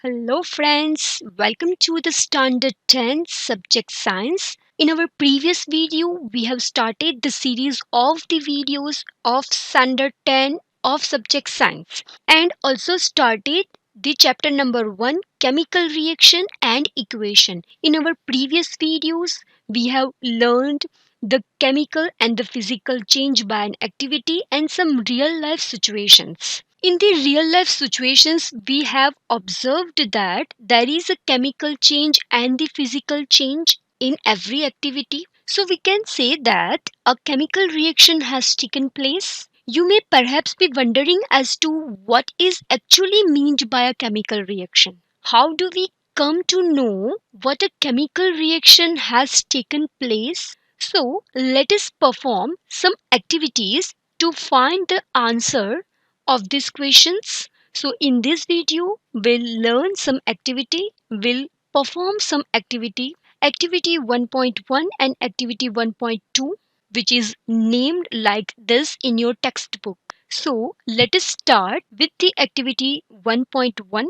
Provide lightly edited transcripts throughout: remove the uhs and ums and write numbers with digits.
Hello, friends. Welcome to the Standard 10 Subject Science. In our previous video, we have started the series of the videos of Standard 10 of Subject Science and also started the chapter number 1 Chemical Reaction and Equation. In our previous videos, we have learned the chemical and the physical change by an activity and some real life situations. In the real life situations, we have observed that there is a chemical change and the physical change in every activity. So we can say that a chemical reaction has taken place. You may perhaps be wondering as to what is actually meant by a chemical reaction. How do we come to know what a chemical reaction has taken place? So let us perform some activities to find the answer of these questions. So in this video, we'll learn some activity, we'll perform some activity, activity 1.1 and activity 1.2, which is named like this in your textbook. So let us start with the activity 1.1.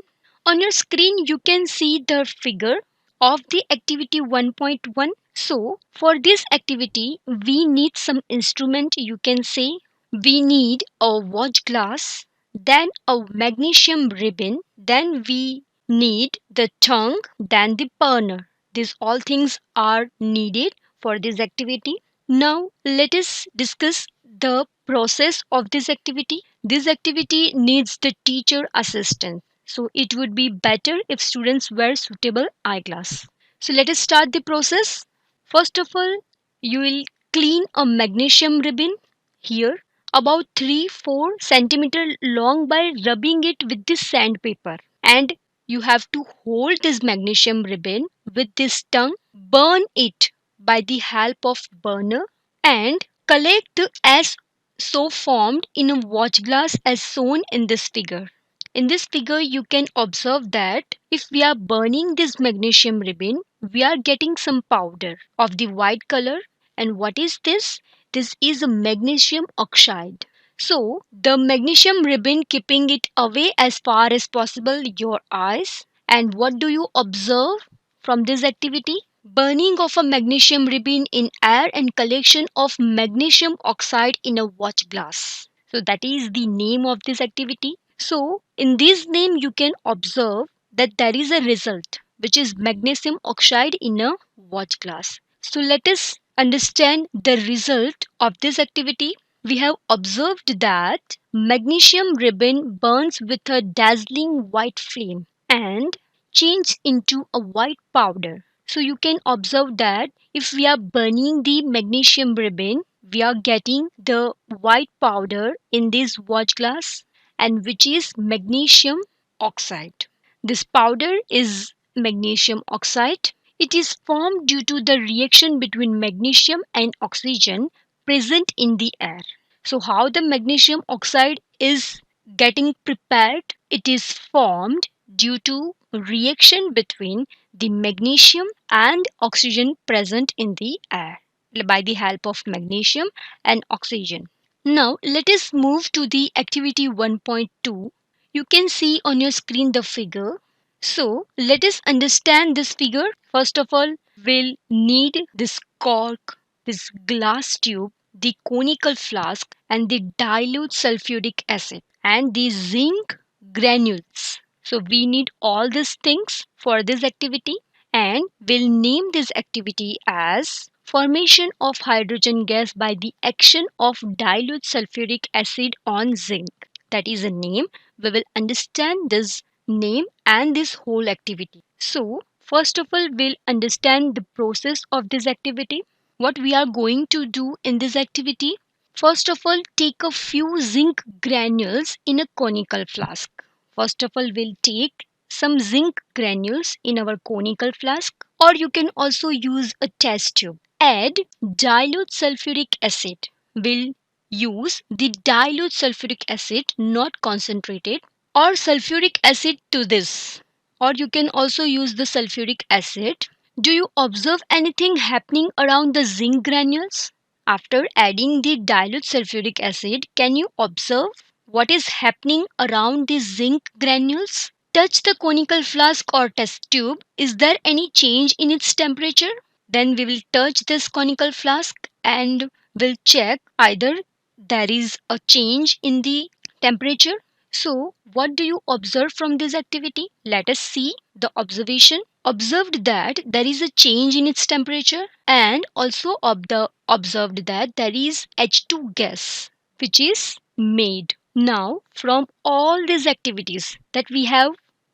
On your screen, you can see the figure of the activity 1.1. So for this activity, we need some instrument. You can say we need a watch glass, then a magnesium ribbon, then we need the tongue, then the burner. These all things are needed for this activity. Now let us discuss the process of this activity. This activity needs the teacher assistance. So it would be better if students wear suitable eyeglass. So let us start the process. First of all, you will clean a magnesium ribbon here about 3-4 centimeter long by rubbing it with this sandpaper, and you have to hold this magnesium ribbon with this tongue, burn it by the help of burner, and collect the ash so formed in a watch glass as shown in this figure. In this figure, you can observe that if we are burning this magnesium ribbon, we are getting some powder of the white color. And what is this? This is a magnesium oxide. So, the magnesium ribbon keeping it away as far as possible your eyes. And what do you observe from this activity? Burning of a magnesium ribbon in air and collection of magnesium oxide in a watch glass. So that is the name of this activity. So in this name you can observe that there is a result which is magnesium oxide in a watch glass. So let us understand the result of this activity. We have observed that magnesium ribbon burns with a dazzling white flame and changes into a white powder. So you can observe that if we are burning the magnesium ribbon, we are getting the white powder in this watch glass, and which is magnesium oxide. This powder is magnesium oxide. It is formed due to the reaction between magnesium and oxygen present in the air. So how the magnesium oxide is getting prepared? It is formed due to reaction between the magnesium and oxygen present in the air by the help of magnesium and oxygen. Now let us move to the activity 1.2. You can see on your screen the figure. So let us understand this figure. First of all, we'll need this cork, this glass tube, the conical flask, and the dilute sulfuric acid and the zinc granules. So we need all these things for this activity, and we'll name this activity as formation of hydrogen gas by the action of dilute sulfuric acid on zinc. That is a name. We will understand this name and this whole activity. So first of all, we'll understand the process of this activity. What we are going to do in this activity? First of all, take a few zinc granules in a conical flask. First of all, we'll take some zinc granules in our conical flask, or you can also use a test tube. Add dilute sulfuric acid. We'll use the dilute sulfuric acid, not concentrated, or sulfuric acid to this. Or you can also use the sulfuric acid. Do you observe anything happening around the zinc granules? After adding the dilute sulfuric acid, can you observe what is happening around the zinc granules? Touch the conical flask or test tube. Is there any change in its temperature? Then we will touch this conical flask and will check either there is a change in the temperature. So, what do you observe from this activity? Let us see the observation. Observed that there is a change in its temperature, and also observed that there is H2 gas which is made. Now, from all these activities that we have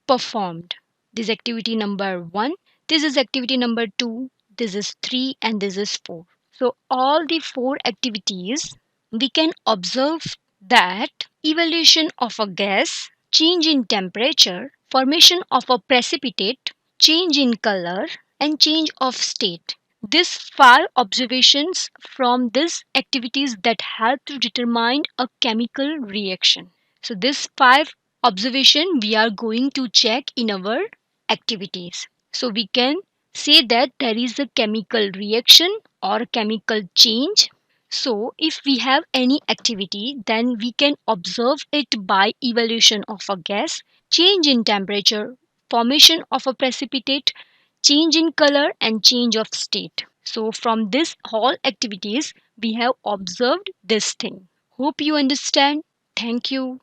performed, this activity number 1, this is activity number 2, this is 3, and this is 4. So, all the 4 activities we can observe that evolution of a gas, change in temperature, formation of a precipitate, change in color, and change of state. These 5 observations from these activities that help to determine a chemical reaction. So these 5 observation we are going to check in our activities. So we can say that there is a chemical reaction or chemical change. So if we have any activity, then we can observe it by evolution of a gas, change in temperature, formation of a precipitate, change in color, and change of state. So from this all activities we have observed this thing. Hope you understand. Thank you.